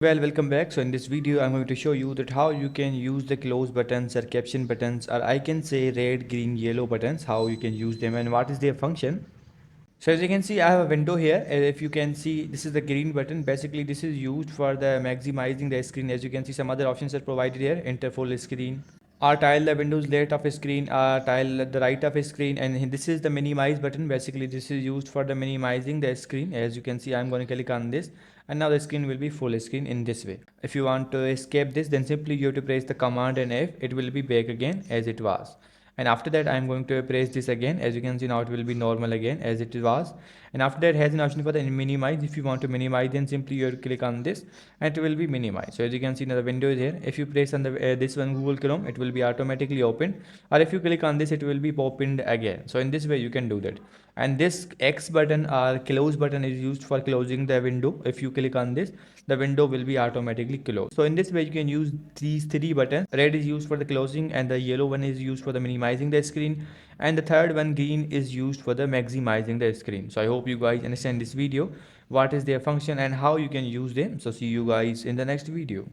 Well, welcome back. So in this video, I'm going to show you that how you can use the close buttons or caption buttons, or I can say red, green, yellow buttons, how you can use them and what is their function. So as you can see, I have a window here. If you can see, this is the green button. Basically, this is used for the maximizing the screen. As you can see, some other options are provided here. Enter full screen, or tile the windows left of a screen, or tile the right of a screen. And this is the minimize button. Basically, this is used for the minimizing the screen. As you can see, I'm going to click on this, and now the screen will be full screen in this way. If you want to escape this, then simply you have to press the command and F. It will be back again as it was. And after that, I'm going to press this again. As you can see, now it will be normal again as it was. And after that, it has an option for the minimize. If you want to minimize, then simply you click on this and it will be minimized. So as you can see, now the window is here. If you press on the this one Google Chrome, it will be automatically opened, or if you click on this, it will be opened again. So in this way you can do that. And this X button or close button is used for closing the window. If you click on this, the window will be automatically closed. So in this way you can use these three buttons. Red is used for the closing, and the yellow one is used for the minimizing the screen, and the third one, green, is used for the maximizing the screen. So I hope you guys understand this video, what is their function and how you can use them. So see you guys in the next video.